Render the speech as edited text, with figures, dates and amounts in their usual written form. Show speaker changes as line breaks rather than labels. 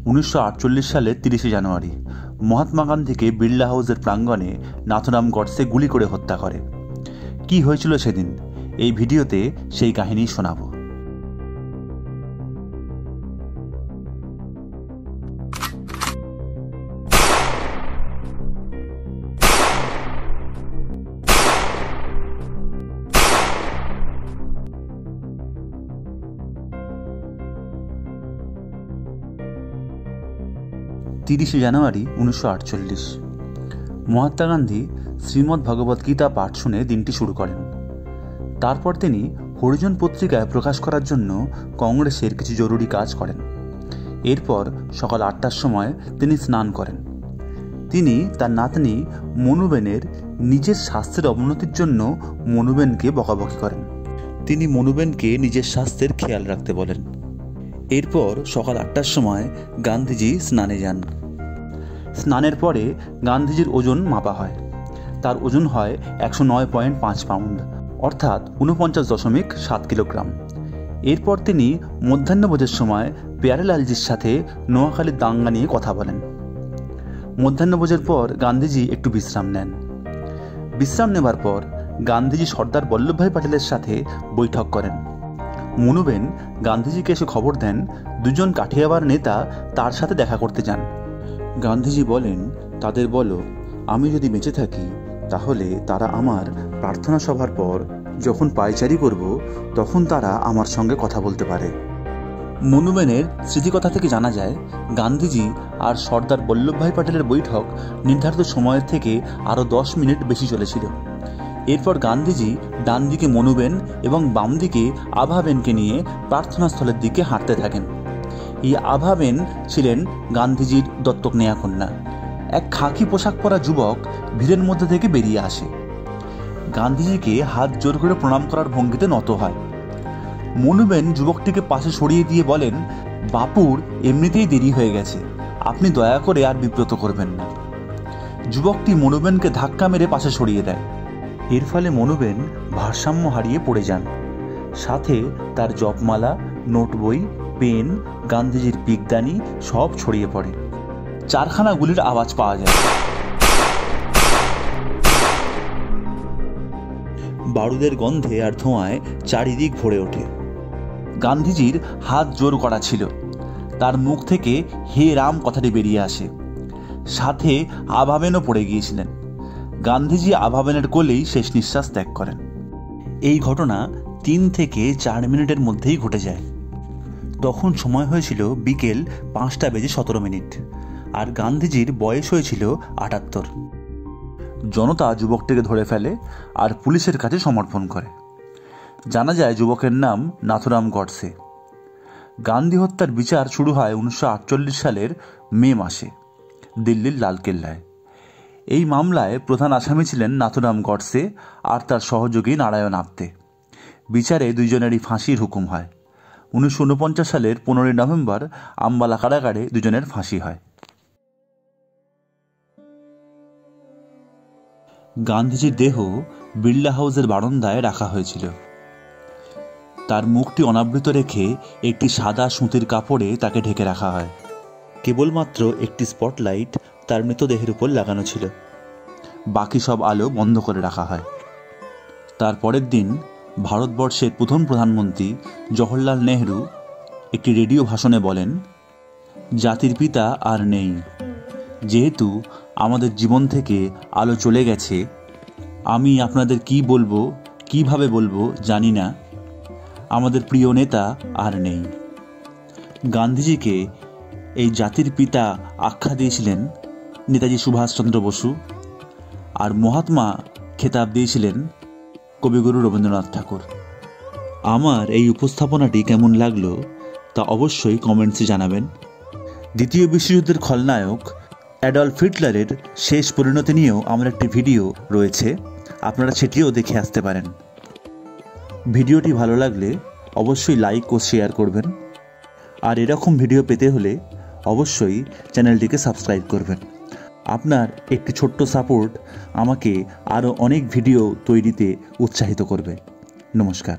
1948 সালের 30 জানুয়ারি মহাত্মা গান্ধীকে বিড়লা হাউসের প্রাঙ্গণে নাথুরাম গডসে গুলি করে হত্যা করে। কি হয়েছিল সেদিন, এই ভিডিওতে সেই কাহিনী শোনাবো। জানুয়ারি 1948 মহাত্মা গান্ধী শ্রীমদ্ ভগবত গীতা পাঠ শুনে দিনটি শুরু করেন। তারপর তিনি হরিজন পত্রিকায় প্রকাশ করার জন্য কংগ্রেসের কিছু জরুরি কাজ করেন। এরপর সকাল 8টার সময় তিনি স্নান করেন। তিনি তার নাতনি মনুবেনের নিজের স্বাস্থ্যের অবনতির জন্য মনুবেনকে বকাবকি করেন। তিনি মনুবেনকে নিজের স্বাস্থ্যের খেয়াল রাখতে বলেন। এরপর সকাল 8টার সময় গান্ধীজি স্নানে যান। স্নানের পরে গান্ধীজির ওজন মাপা হয়। তার ওজন হয় 109.5 পাউন্ড, অর্থাৎ 49.7 কিলোগ্রাম। এরপর তিনি মধ্যাহ্নভোজের সময় প্যারেলালজির সাথে নোয়াখালীর দাঙ্গা নিয়ে কথা বলেন। মধ্যাহ্নভোজের পর গান্ধীজি একটু বিশ্রাম নেন। বিশ্রাম নেবার পর গান্ধীজি সর্দার বল্লভভাই প্যাটেলের সাথে বৈঠক করেন। মনুবেন গান্ধীজিকে এসে খবর দেন দুজন কাঠিয়াওয়াড় নেতা তার সাথে দেখা করতে যান। গান্ধীজি বলেন, তাদের বলো আমি যদি বেঁচে থাকি তাহলে তারা আমার প্রার্থনা সভার পর যখন পায়চারি করব তখন তারা আমার সঙ্গে কথা বলতে পারে। মনুবেনের স্মৃতিকথা থেকে জানা যায় গান্ধীজি আর সর্দার বল্লভভাই প্যাটেলের বৈঠক নির্ধারিত সময়ের থেকে আরও 10 মিনিট বেশি চলেছিল। এরপর গান্ধীজি ডান দিকে মনুবেন এবং বাম দিকে আভাবেনকে নিয়ে প্রার্থনাস্থলের দিকে হাঁটতে থাকেন। এই আভাবেন ছিলেন গান্ধীজির দত্তক নেয়া কন্যা। এক খাকি পোশাক পরা যুবক ভিড়ের মধ্যে থেকে বেরিয়ে আসে। গান্ধীজিকে হাত জোর করে প্রণাম করার ভঙ্গিতে নত হয়। মনুবেন যুবকটিকে পাশে সরিয়ে দিয়ে বলেন, বাপুর এমনিতেই দেরি হয়ে গেছে, আপনি দয়া করে আর বিব্রত করবেন না। যুবকটি মনুবেনকে ধাক্কা মেরে পাশে সরিয়ে দেয়। এর ফলে মনুবেন ভারসাম্য হারিয়ে পড়ে যান। সাথে তার জপমালা, নোট বই, পেন, গান্ধীজির পিকদানি সব ছড়িয়ে পড়ে। 4খানা গুলির আওয়াজ পাওয়া যায়। বারুদের গন্ধে আর ধোঁয়ায় চারিদিক ভরে ওঠে। গান্ধীজির হাত জোর করা ছিল। তার মুখ থেকে হে রাম কথাটি বেরিয়ে আসে। সাথে আভাবেনও পড়ে গিয়েছিলেন। গান্ধীজি আভাবেনের কোলেই শেষ নিঃশ্বাস ত্যাগ করেন। এই ঘটনা 3 থেকে 4 মিনিটের মধ্যেই ঘটে যায়। তখন সময় হয়েছিল বিকেল 5:17 আর গান্ধীজির বয়স হয়েছিল 78। জনতা যুবকটিকে ধরে ফেলে আর পুলিশের কাছে সমর্পণ করে। জানা যায় যুবকের নাম নাথুরাম গডসে। গান্ধী হত্যার বিচার শুরু হয় 1948 সালের মে মাসে দিল্লির লালকেল্লায়। এই মামলায় প্রধান আসামি ছিলেন নাথুরাম গডসে আর তার সহযোগী নারায়ণ আপ্তে। বিচারে দুজনেরই ফাঁসির হুকুম হয়। 1949 সালের 15 নভেম্বর আম্বালা কারাগারে দুজনের ফাঁসি হয়। গান্ধীজির দেহ বিড়লা হাউসের বারান্দায় রাখা হয়েছিল। তার মুখটি অনাবৃত রেখে একটি সাদা সুতির কাপড়ে তাকে ঢেকে রাখা হয়। কেবলমাত্র একটি স্পটলাইট তার মৃতদেহের উপর লাগানো ছিল। বাকি সব আলো বন্ধ করে রাখা হয়। তার পরের দিন ভারতবর্ষের প্রথম প্রধানমন্ত্রী জওহরলাল নেহরু একটি রেডিও ভাষণে বলেন, জাতির পিতা আর নেই। যেহেতু আমাদের জীবন থেকে আলো চলে গেছে, আমি আপনাদের কি বলবো, কিভাবে বলবো জানি না। আমাদের প্রিয় নেতা আর নেই। গান্ধীজিকে এই জাতির পিতা আখ্যা দিয়েছিলেন নেতাজি সুভাষচন্দ্র বসু, আর মহাত্মা খেতাব দিয়েছিলেন কবিগুরু রবীন্দ্রনাথ ঠাকুর। আমার এই উপস্থাপনাটি কেমন লাগলো তা অবশ্যই কমেন্টসে জানাবেন। দ্বিতীয় বিশ্বযুদ্ধের খলনায়ক অ্যাডলফ হিটলারের শেষ পরিণতি নিয়েও আমার একটি ভিডিও রয়েছে, আপনারা সেটিও দেখে আসতে পারেন। ভিডিওটি ভালো লাগলে অবশ্যই লাইক ও শেয়ার করবেন। আর এরকম ভিডিও পেতে হলে অবশ্যই চ্যানেলটিকে সাবস্ক্রাইব করবেন। আপনার একটি ছোট্ট সাপোর্ট আমাকে আরও অনেক ভিডিও তৈরিতে উৎসাহিত করবে। নমস্কার।